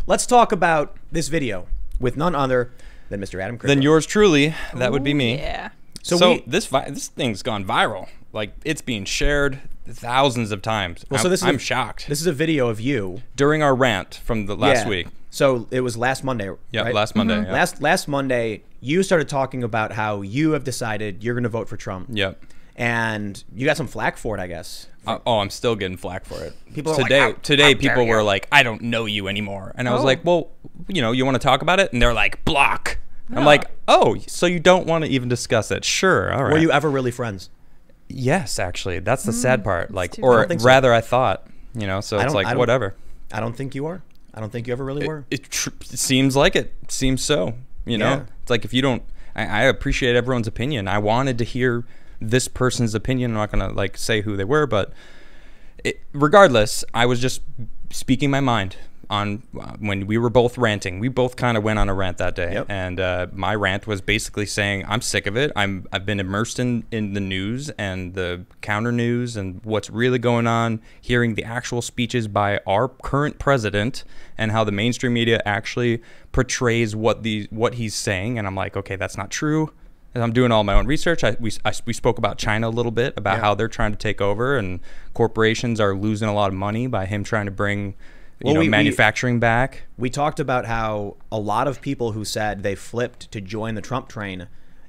let's talk about this video with none other than Mr. Adam Kriger. Then yours truly. That would be me. Yeah. So this thing's gone viral. Like, it's being shared thousands of times. Well, so I'm shocked. This is a video of you during our rant from the last week. So it was last Monday, Yeah, right? last Monday. Yeah. Last Monday, you started talking about how you have decided you're going to vote for Trump. Yep. And you got some flack for it, I guess. I'm still getting flack for it. People are today how people dare were you? like, I don't know you anymore. And I was like, well, you want to talk about it? And they're like, block. I'm like, oh, so you don't want to even discuss it? Sure, all right. Were you ever really friends? Yes, actually. That's the sad part. Like, too or bad. rather, I thought, so it's like, whatever. I don't think you are. I don't think you ever really were. It seems like it. Seems so, Yeah. It's like, if you don't, I appreciate everyone's opinion. I wanted to hear this person's opinion. I'm not going to, like, say who they were, but regardless, I was just speaking my mind on when we were both ranting. We both kind of went on a rant that day. Yep. And my rant was basically saying I'm sick of it. I've been immersed in the news and the counter news and what's really going on, hearing the actual speeches by our current president and how the mainstream media actually portrays what he's saying. And I'm like, okay, that's not true. And I'm doing all my own research. We spoke about China a little bit, about how they're trying to take over and corporations are losing a lot of money by him trying to bring manufacturing back. We talked about how a lot of people who said they flipped to join the Trump train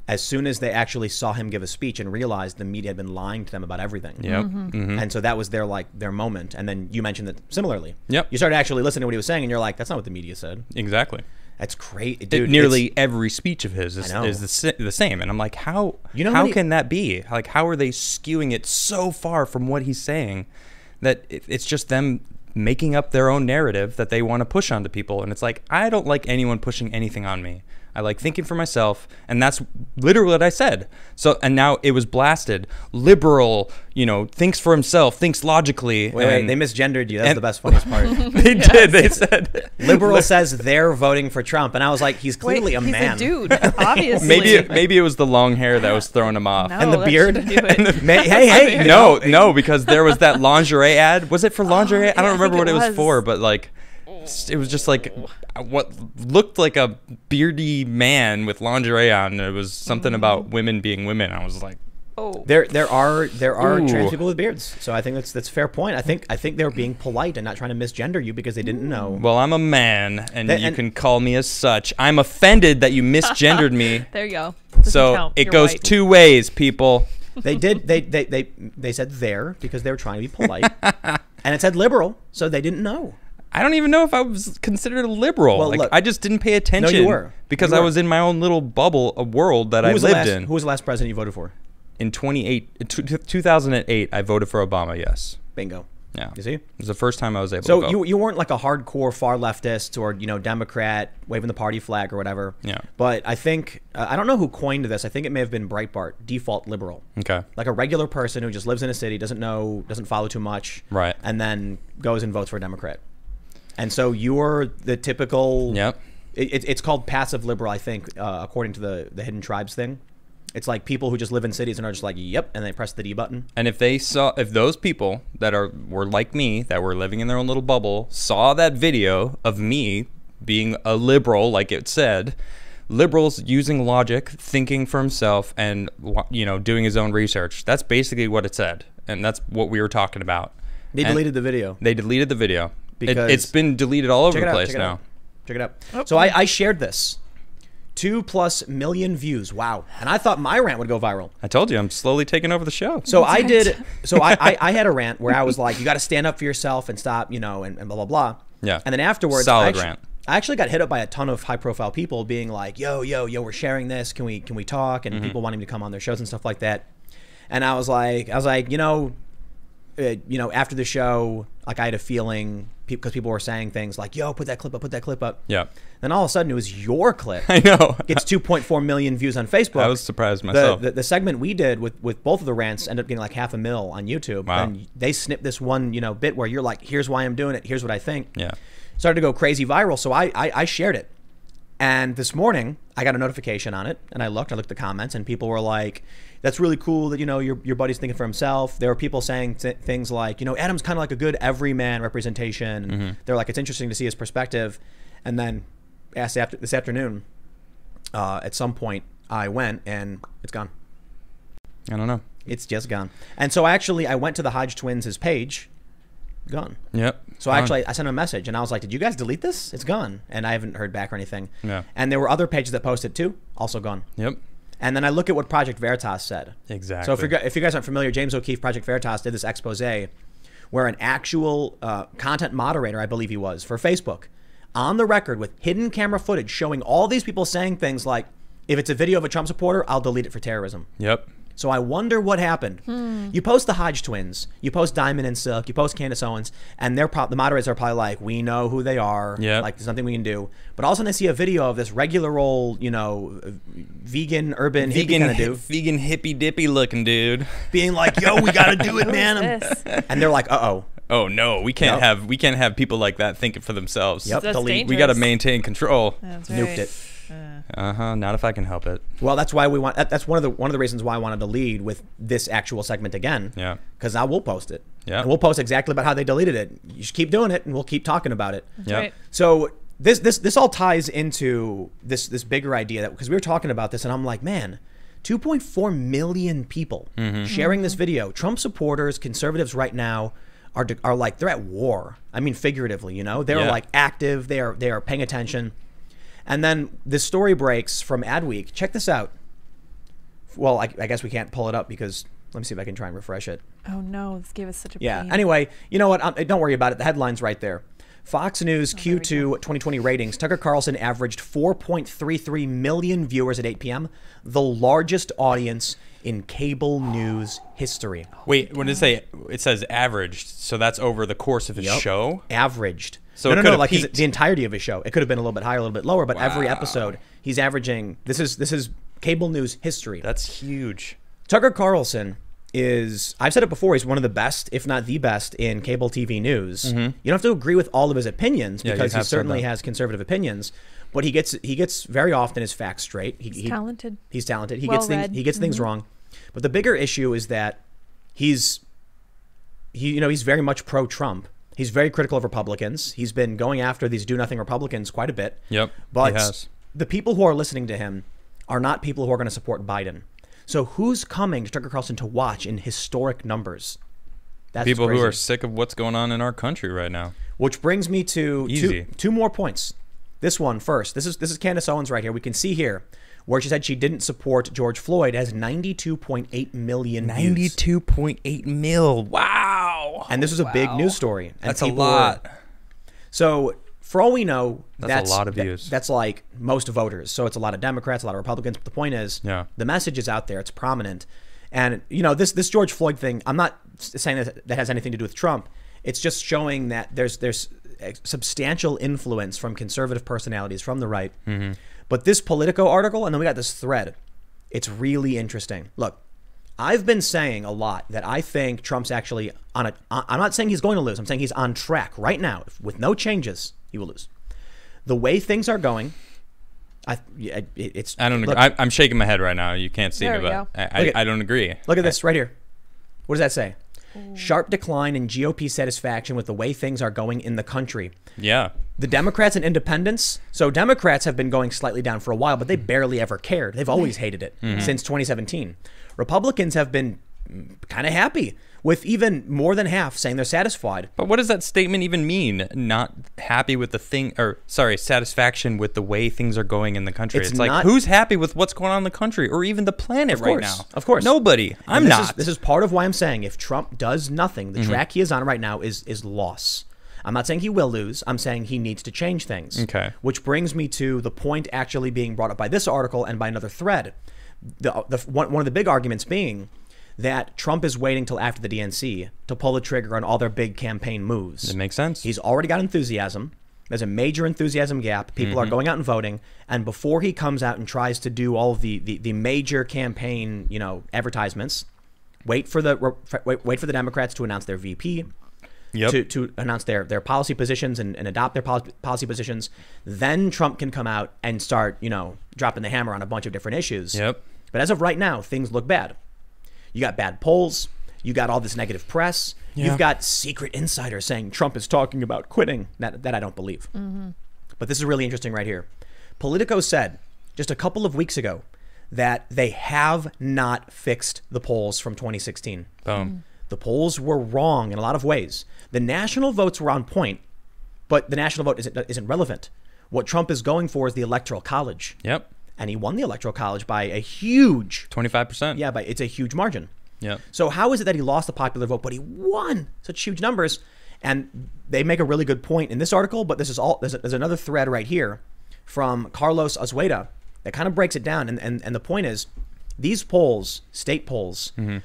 as soon as they actually saw him give a speech and realized the media had been lying to them about everything. Yep. And so that was their moment. And then you mentioned that similarly. Yep. You started actually listening to what he was saying and you're like, that's not what the media said. Exactly. That's great, dude. Nearly every speech of his is know. the same, and I'm like, how can that be? Like, how are they skewing it so far from what he's saying that it's just them making up their own narrative that they want to push onto people? And it's like, I don't like anyone pushing anything on me. I like thinking for myself, and that's literally what I said. So, and now it was blasted. Liberal, thinks for himself, thinks logically. Wait, they misgendered you. That's the best, funniest part. They did. They said liberal says they're voting for Trump, and I was like, he's clearly a man. He's a dude, obviously. Maybe it was the long hair that was throwing him off. No, and the that beard. shouldn't do it. Hey. No, because there was that lingerie ad. Was it for lingerie? I don't remember what it was for, but like, it was just like what looked like a beardy man with lingerie on. It was something about women being women. I was like, oh, there are Ooh. trans people with beards. So I think that's a fair point. I think they were being polite and not trying to misgender you because they didn't know. well, I'm a man, and you can call me as such. I'm offended that you misgendered me. there you go. So it goes two ways, people. They did. They said there because they were trying to be polite, and it said liberal, so they didn't know. I don't even know if I was considered a liberal. Well, like, look, I just didn't pay attention. No, you were. Because You I were. was in my own little bubble, a world that I lived in. Who was the last president you voted for? In 2008, I voted for Obama, yes. Bingo. Yeah. You see? It was the first time I was able to So vote. you weren't like a hardcore far leftist or Democrat waving the party flag or whatever. Yeah. But I think I don't know who coined this. I think it may have been Breitbart. Default liberal. Okay. Like a regular person who just lives in a city, doesn't follow too much, Right. and then goes and votes for a Democrat. And so you're the typical. Yep. It's called passive liberal, I think, according to the Hidden Tribes thing. It's like people who just live in cities and are just like, yep, and they press the D button. And if those people that were like me, that were living in their own little bubble, saw that video of me being a liberal, like it said, liberals using logic, thinking for himself, and doing his own research. That's basically what it said, and that's what we were talking about. They deleted the video. They deleted the video. Because it's been deleted all over the place now. Check it out. So I shared this. 2+ million views. Wow. And I thought my rant would go viral. I told you, I'm slowly taking over the show. So I did. So I had a rant where I was like, you got to stand up for yourself and stop, and blah, blah, blah. Yeah. And then afterwards, Solid rant. I actually got hit up by a ton of high profile people being like, yo, we're sharing this. Can we talk? And people wanting to come on their shows and stuff like that. And I was like, after the show, like I had a feeling because people were saying things like, yo, put that clip up. Yeah. Then all of a sudden it was your clip. I know. Gets 2.4 million views on Facebook. I was surprised myself. The segment we did with both of the rants ended up getting like 500,000 on YouTube. Wow. And they snipped this one, bit where you're like, here's why I'm doing it. Here's what I think. Yeah. Started to go crazy viral. So I shared it. And this morning I got a notification on it, and I looked at the comments, and people were like, that's really cool that, your buddy's thinking for himself. There were people saying things like, Adam's kind of like a good everyman representation. And they're like, it's interesting to see his perspective. And then this afternoon, at some point, I went, and it's gone. I don't know. It's just gone. And so I went to the Hodge Twins' page. Gone. Yep. So I sent him a message, and I was like, did you guys delete this? It's gone. And I haven't heard back or anything. Yeah. And there were other pages that posted too, also gone. Yep. And then I look at what Project Veritas said. Exactly. So if you guys aren't familiar, James O'Keefe, Project Veritas, did this expose where an actual content moderator, I believe he was, for Facebook, on the record with hidden camera footage showing all these people saying things like, if it's a video of a Trump supporter, I'll delete it for terrorism. Yep. So I wonder what happened. You post the Hodge Twins, you post Diamond and Silk, you post Candace Owens, and the moderators are probably like, we know who they are. Yep. Like, there's nothing we can do. But all of a sudden they see a video of this regular old, vegan, urban, hippie kind of dude. Vegan hippy dippy looking dude. Being like, yo, we got to do it, man. And they're like, uh-oh. Oh no, we can't have people like that thinking for themselves. Yep, delete. We got to maintain control. That's right. Nuked it. Not if I can help it. Well, that's why that's one of the reasons why I wanted to lead with this actual segment again. Yeah. Because now we'll post it. Yeah. And we'll post exactly about how they deleted it. You should keep doing it, and we'll keep talking about it. Yeah. Right. So this all ties into this bigger idea, that because we were talking about this, and I'm like, man, 2.4 million people sharing this video. Trump supporters, conservatives right now are like, they're at war. I mean, figuratively, they're like active. They are paying attention. And then this story breaks from Adweek. Check this out. Well, I guess we can't pull it up because let me see if I can try and refresh it. Oh no, this gave us such a yeah. pain. Anyway, you know what? Don't worry about it. The headline's right there. Fox News Q2 2020 ratings. Tucker Carlson averaged 4.33 million viewers at 8 p.m., the largest audience in cable news history. Wait, what did it say? It says averaged, so that's over the course of his show? Averaged. So no, like the entirety of his show. It could have been a little bit higher, a little bit lower, but every episode he's averaging. This is cable news history. That's huge. Tucker Carlson is, I've said it before, he's one of the best, if not the best, in cable TV news. You don't have to agree with all of his opinions because he certainly has conservative opinions, but he gets very often his facts straight. He's talented. He's talented. He Well-read. gets things wrong. But the bigger issue is that he's very much pro-Trump. He's very critical of Republicans. He's been going after these do-nothing Republicans quite a bit. Yep, but he has. The people who are listening to him are not people who are going to support Biden. So who's coming to Tucker Carlson to watch in historic numbers? That's people crazy. who are sick of what's going on in our country right now. Which brings me to two more points. This one first. This is Candace Owens right here. We can see here where she said she didn't support George Floyd, has 92.8 million views. 92.8 mil. Wow. And this was a big news story. And that's a lot. So for all we know, that's a lot of views. That's like most voters. So it's a lot of Democrats, a lot of Republicans. But the point is, the message is out there. It's prominent. And, this George Floyd thing, I'm not saying that has anything to do with Trump. It's just showing that there's substantial influence from conservative personalities from the right. But this Politico article, and then we got this thread, it's really interesting. Look, I've been saying a lot that I think Trump's actually I'm not saying he's going to lose. I'm saying he's on track right now. With no changes, he will lose. The way things are going, I don't agree. I'm shaking my head right now. You can't see me, but I don't agree. Look at this right here. What does that say? Sharp decline in GOP satisfaction with the way things are going in the country. Yeah. The Democrats and independents. So Democrats have been going slightly down for a while, but they barely ever cared. They've always hated it since 2017. Republicans have been kind of happy, with even more than half saying they're satisfied. But what does that statement even mean? Not happy with the thing, satisfaction with the way things are going in the country. It's like, who's happy with what's going on in the country or even the planet right now? Of course. Nobody. I'm not. This is part of why I'm saying if Trump does nothing, the track he is on right now is loss. I'm not saying he will lose. I'm saying he needs to change things. Okay. Which brings me to the point actually being brought up by this article and by another thread. One of the big arguments being that Trump is waiting till after the DNC to pull the trigger on all their big campaign moves. It makes sense. He's already got enthusiasm. There's a major enthusiasm gap. People are going out and voting. And before he comes out and tries to do all of the major campaign, advertisements, wait for the Democrats to announce their VP. to announce their policy positions and adopt their policy positions. Then Trump can come out and start, dropping the hammer on a bunch of different issues. Yep. But as of right now, things look bad. You got bad polls. You got all this negative press. Yeah. You've got secret insiders saying Trump is talking about quitting. That I don't believe. Mm-hmm. But this is really interesting right here. Politico said just a couple of weeks ago that they have not fixed the polls from 2016. Boom. Mm-hmm. The polls were wrong in a lot of ways. The national votes were on point, but the national vote isn't relevant. What Trump is going for is the Electoral College. Yep. And he won the Electoral College by a huge 25%. Yeah, but it's a huge margin. Yeah. So how is it that he lost the popular vote, but he won such huge numbers? And they make a really good point in this article, but there's another thread right here from Carlos Azueda that kind of breaks it down. And the point is, these polls, state polls, mm-hmm.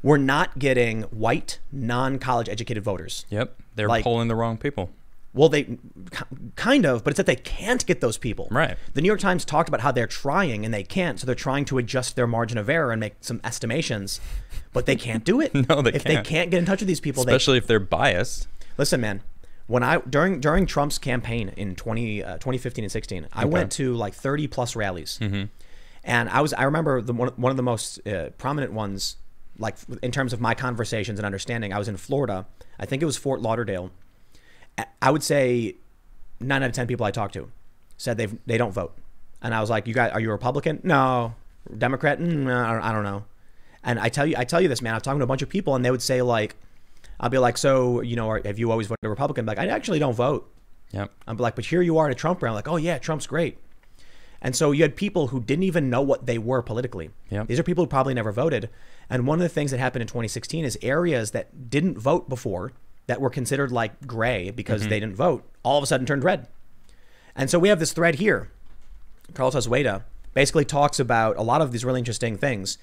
were not getting white, non-college educated voters. Yep. They're polling the wrong people. Well, they kind of, but it's that they can't get those people. Right. The New York Times talked about how they're trying and they can't. So they're trying to adjust their margin of error and make some estimations, but they can't do it. No, they can't. If they can't get in touch with these people, especially if they're biased. Listen, man, during Trump's campaign in 2015 and 16, I went to like 30 plus rallies. Mm-hmm. And I remember one of the most prominent ones, like in terms of my conversations and understanding. I was in Florida. I think it was Fort Lauderdale. I would say 9 out of 10 people I talked to said they don't vote. And I was like, are you a Republican? No. Democrat? No, I don't know. And I tell you this, man, I was talking to a bunch of people and they would say like, I'll be like, so, have you always voted Republican? Like, I actually don't vote. Yep. I'll be like, but here you are at a Trump rally. Like, oh yeah, Trump's great. And so you had people who didn't even know what they were politically. Yep. These are people who probably never voted. And one of the things that happened in 2016 is areas that didn't vote before, that were considered like gray because mm-hmm. they didn't vote, all of a sudden turned red. And so we have this thread here. Carlos Azueda basically talks about a lot of these really interesting things,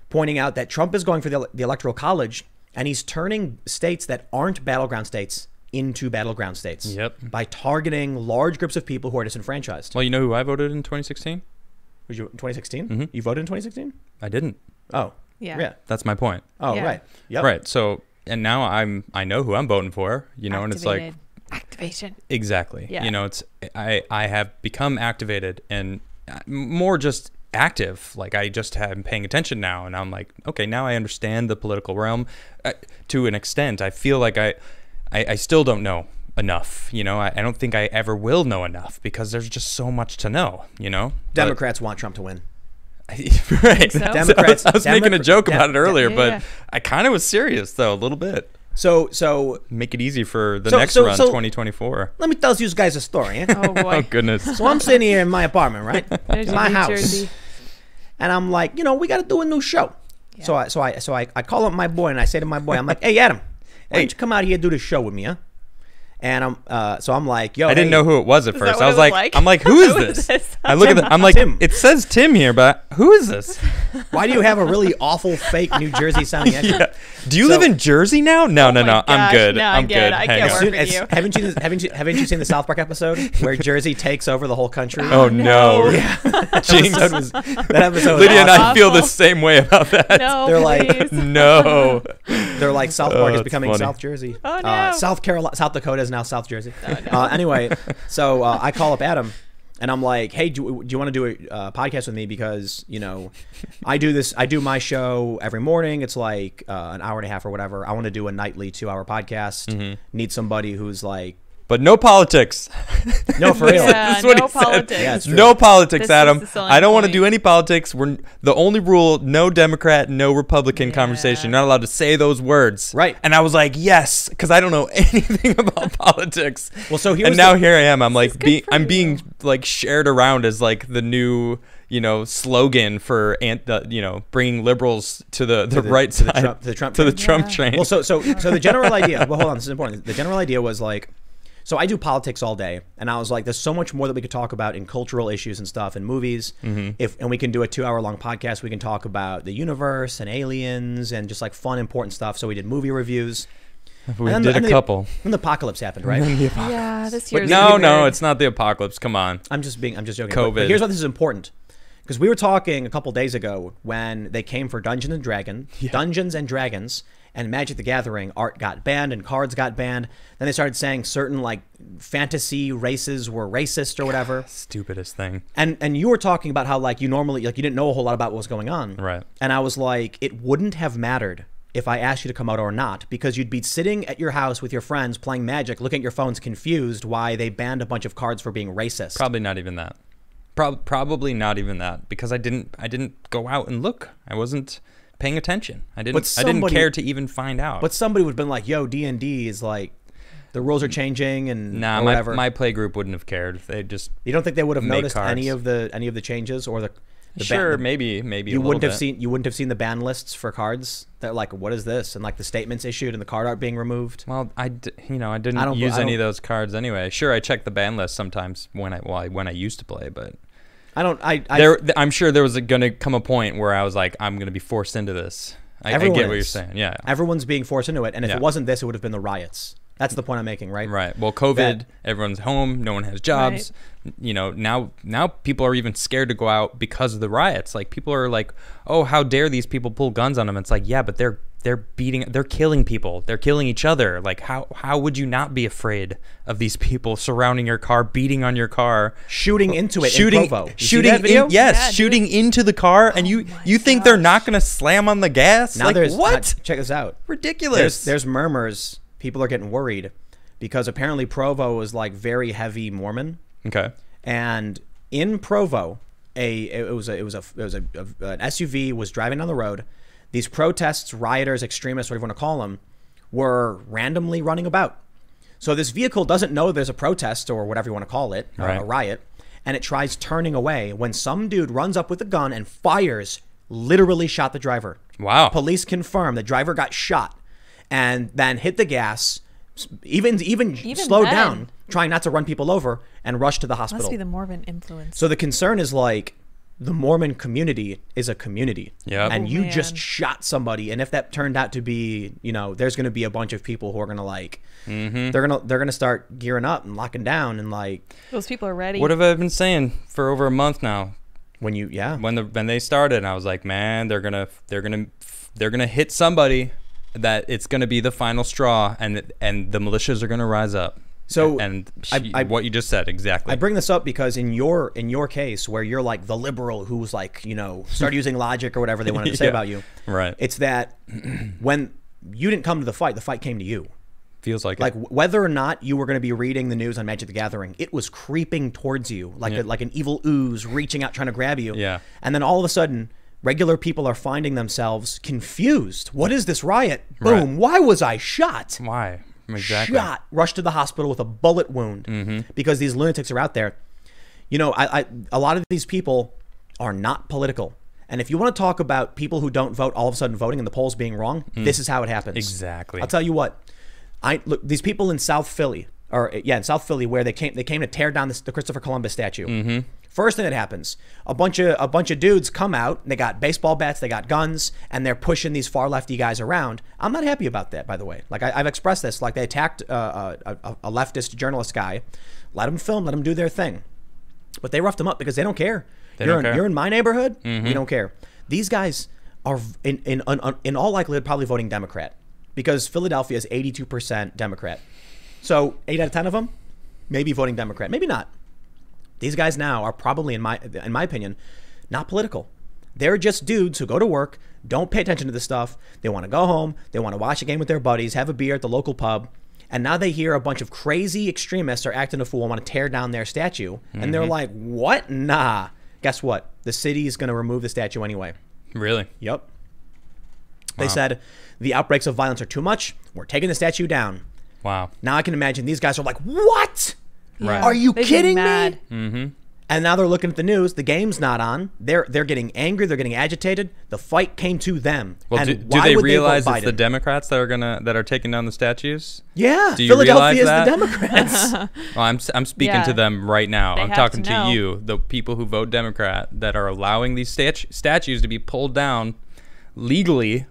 pointing out that Trump is going for the Electoral College and he's turning states that aren't battleground states into battleground states. Yep. By targeting large groups of people who are disenfranchised. Well, you know who I voted in 2016? Was you in 2016? Mm-hmm. You voted in 2016? I didn't. Oh. Yeah. That's my point. Oh, yeah. Right. Yep. Right. So, and now I know who I'm voting for, and it's like activation. Exactly. Yeah. It's I have become activated and more just active. Like I just am paying attention now, and I'm like, okay, now I understand the political realm to an extent. I feel like I still don't know enough. I don't think I ever will know enough because there's just so much to know. Democrats want Trump to win. Right. So? Democrats. I was making a joke about it earlier, yeah. but I kind of was serious though a little bit. So make it easy for the next run, 2024. Let me tell you guys a story. Eh? Oh boy. Oh goodness. So I'm sitting here in my apartment, right, in my house, Jersey. and I'm like, we got to do a new show. Yeah. So I call up my boy and I say to my boy, I'm like, hey Adam, why don't you come out here and do this show with me, huh? And I'm like, yo. I didn't know who it was at first. I was like, I'm like, who is this? I look Tim. at I'm like, Tim. It says Tim here, but who is this? Why do you have a really awful fake New Jersey sounding accent? Yeah. Do you live in Jersey now? No. I'm good. No, I'm good. I can't work with you. Haven't you seen the South Park episode where Jersey takes over the whole country? Oh no. Yeah. that episode Lydia and I feel the same way about that. No, they're please. like no. They're like South Park is becoming funny. South Jersey. Oh no. South Dakota is now South Jersey. Oh, no. Anyway, so I call up Adam and I'm like, hey, do you want to do a podcast with me? Because, I do my show every morning. It's like an hour and a half or whatever. I want to do a nightly 2-hour podcast. Mm-hmm. Need somebody who's like, but no politics. No, for real. Yeah, no politics. Yeah, no politics, Adam. I don't want to point. do any politics. We're the only rule: no Democrat, no Republican conversation. You're not allowed to say those words. Right. And I was like, yes, because I don't know anything about politics. Well, so here I am. I'm like, I'm being like shared around as like the new, slogan for bringing liberals to the right side, to the Trump train. Well, so the general idea. Well, hold on, this is important. The general idea was like. So I do politics all day, and I was like, there's so much more that we could talk about in cultural issues and stuff and movies. Mm-hmm. And we can do a 2-hour-long podcast. We can talk about the universe and aliens and just like fun, important stuff. So we did movie reviews. We did a couple. When the apocalypse happened, right? Yeah, this year's no, it's not the apocalypse. Come on. I'm just joking. COVID. But here's why this is important. Because we were talking a couple days ago when they came for Dungeons and Dragons, and Magic the Gathering art got banned and cards got banned. Then they started saying certain like fantasy races were racist or whatever. Stupidest thing. And you were talking about how like you normally like you didn't know a whole lot about what was going on. Right. And I was like, it wouldn't have mattered if I asked you to come out or not, because you'd be sitting at your house with your friends playing Magic, looking at your phones confused why they banned a bunch of cards for being racist. Probably not even that. Probably not even that, because I didn't go out and look. I wasn't paying attention. I didn't care to even find out. But somebody would have been like, yo, D&D is like, the rules are changing and whatever. My play group wouldn't have cared. They just You don't think they would have noticed any of the changes or the sure, maybe you wouldn't have seen the ban lists for cards. They're like, what is this? And like the statements issued and the card art being removed. Well, I didn't use any of those cards anyway. Sure, I checked the ban list sometimes when I used to play, but I'm sure there was going to come a point where I was like, I'm going to be forced into this. I get what you're saying. Yeah, everyone's being forced into it, and if it wasn't this, it would have been the riots. That's the point I'm making, right? Right. Well, COVID, everyone's home, no one has jobs. Right. You know, now people are even scared to go out because of the riots. Like people are like, "Oh, how dare these people pull guns on them?" It's like, "Yeah, but they're killing people. They're killing each other. Like how would you not be afraid of these people surrounding your car, beating on your car, shooting into it in Provo? Shooting into the car, and you think they're not going to slam on the gas? Now like what? Check this out. Ridiculous. There's murmurs. People are getting worried because apparently Provo is like very heavy Mormon. Okay. And in Provo, an SUV was driving down the road. These protests, rioters, extremists, whatever you want to call them, were randomly running about. So this vehicle doesn't know there's a protest or whatever you want to call it, a riot, and it tries turning away when some dude runs up with a gun and fires, literally shot the driver. Wow. Police confirm the driver got shot and then hit the gas, even slowed down, trying not to run people over, and rushed to the hospital. Must be the Mormon influence. So the concern is like, the Mormon community is a community. Yep. And you just shot somebody. And if that turned out to be, there's going to be a bunch of people who are going to like, they're going to start gearing up and locking down and like. Those people are ready. What have I been saying for over a month now? When they started, I was like, man, they're going to hit somebody that it's going to be the final straw, and the militias are going to rise up. So what you just said, exactly. I bring this up because in your case, where you're like the liberal who's like, start using logic or whatever they wanted to say about you. Right. It's that when you didn't come to the fight came to you. Feels like it. Whether or not you were going to be reading the news on Magic the Gathering, it was creeping towards you like an evil ooze reaching out trying to grab you. Yeah. And then all of a sudden, regular people are finding themselves confused. What is this riot? Boom. Right. Why was I shot? Why? Exactly. Shot. Rushed to the hospital with a bullet wound because these lunatics are out there. A lot of these people are not political. And if you want to talk about people who don't vote all of a sudden voting and the polls being wrong, this is how it happens. Exactly. I'll tell you what. Look, these people in South Philly, in South Philly, where they came to tear down the Christopher Columbus statue. First thing that happens, a bunch of dudes come out. They got baseball bats, they got guns, and they're pushing these far lefty guys around. I'm not happy about that, by the way. Like I've expressed this. Like they attacked a leftist journalist guy. Let them film, let them do their thing, but they roughed them up because they don't care. You're in my neighborhood. We don't care. These guys are in all likelihood probably voting Democrat because Philadelphia is 82% Democrat. So 8 out of 10 of them maybe voting Democrat, maybe not. These guys now are probably, in my opinion, not political. They're just dudes who go to work, don't pay attention to this stuff. They want to go home. They want to watch a game with their buddies, have a beer at the local pub. And now they hear a bunch of crazy extremists are acting a fool and want to tear down their statue. And they're like, what? Nah. Guess what? The city's going to remove the statue anyway. Really? Yep. They said the outbreaks of violence are too much. We're taking the statue down. Wow. Now I can imagine these guys are like, what? Yeah. Are you kidding me? And now they're looking at the news. The game's not on. They're getting angry. They're getting agitated. The fight came to them. Well, and do they realize it's the Democrats that are taking down the statues? Yeah, do you Philadelphia is that? the Democrats. Well, I'm speaking to them right now. I'm talking to you, the people who vote Democrat that are allowing these statues to be pulled down legally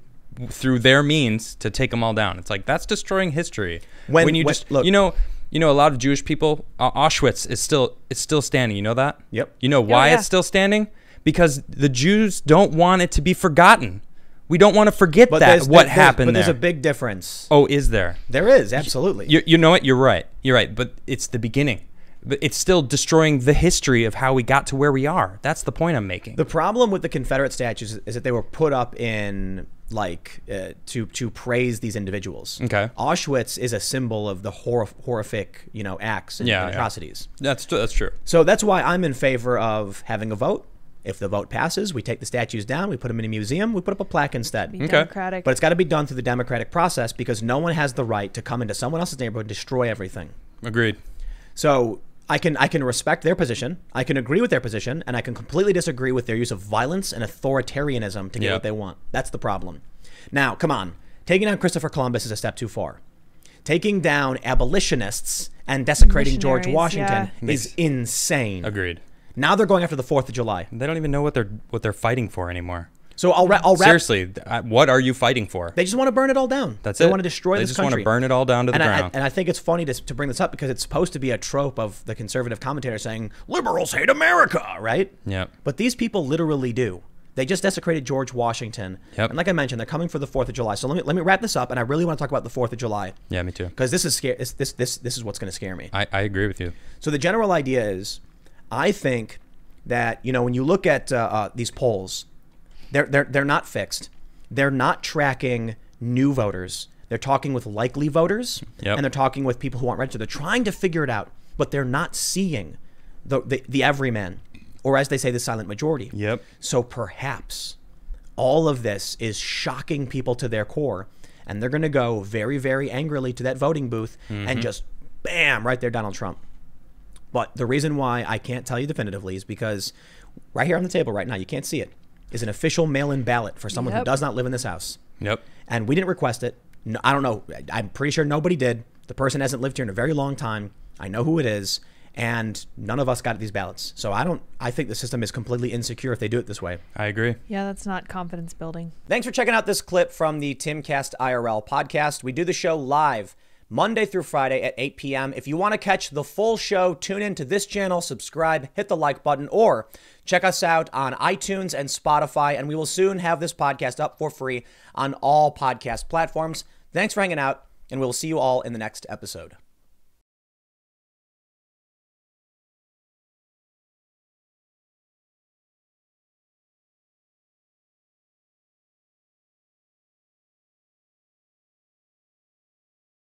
through their means to take them all down. It's like that's destroying history. When you just look, You know, a lot of Jewish people, Auschwitz is still standing. You know that? Yep. You know why it's still standing? Because the Jews don't want it to be forgotten. We don't want to forget what happened but there. there's a big difference. Oh, is there? There is, absolutely. You know what? You're right. You're right. But it's the beginning. But it's still destroying the history of how we got to where we are. That's the point I'm making. The problem with the Confederate statues is that they were put up in to praise these individuals. Okay. Auschwitz is a symbol of the horrific, acts and atrocities. That's true. So that's why I'm in favor of having a vote. If the vote passes, we take the statues down, we put them in a museum, we put up a plaque instead. Be democratic. But it's got to be done through the democratic process because no one has the right to come into someone else's neighborhood and destroy everything. Agreed. So I can respect their position, I can agree with their position, and I can completely disagree with their use of violence and authoritarianism to get what they want. That's the problem. Now, come on. Taking down Christopher Columbus is a step too far. Taking down abolitionists and desecrating George Washington is insane. Agreed. Now they're going after the 4th of July. They don't even know what they're fighting for anymore. So I'll wrap. Seriously, what are you fighting for? They just want to burn it all down. They want to destroy this country. They just want to burn it all down to the ground. And I think it's funny to bring this up because it's supposed to be a trope of the conservative commentator saying, liberals hate America, right? Yep. But these people literally do. They just desecrated George Washington. Yep. And like I mentioned, they're coming for the 4th of July. So let me wrap this up, and I really want to talk about the 4th of July. Yeah, me too. Because this is this is what's going to scare me. I agree with you. So the general idea is, I think that, when you look at these polls, they're not fixed. They're not tracking new voters. They're talking with likely voters, and they're talking with people who aren't registered. They're trying to figure it out, but they're not seeing the everyman, or as they say, the silent majority. Yep. So perhaps all of this is shocking people to their core, and they're going to go very, very angrily to that voting booth and just, bam, right there, Donald Trump. But the reason why I can't tell you definitively is because right here on the table right now, you can't see it, is an official mail-in ballot for someone who does not live in this house. Yep. And we didn't request it. No, I don't know. I'm pretty sure nobody did. The person hasn't lived here in a very long time. I know who it is. And none of us got these ballots. So I think the system is completely insecure if they do it this way. I agree. Yeah, that's not confidence building. Thanks for checking out this clip from the Timcast IRL podcast. We do the show live Monday through Friday at 8 p.m. If you want to catch the full show, tune in to this channel, subscribe, hit the like button, or check us out on iTunes and Spotify. And we will soon have this podcast up for free on all podcast platforms. Thanks for hanging out, and we'll see you all in the next episode.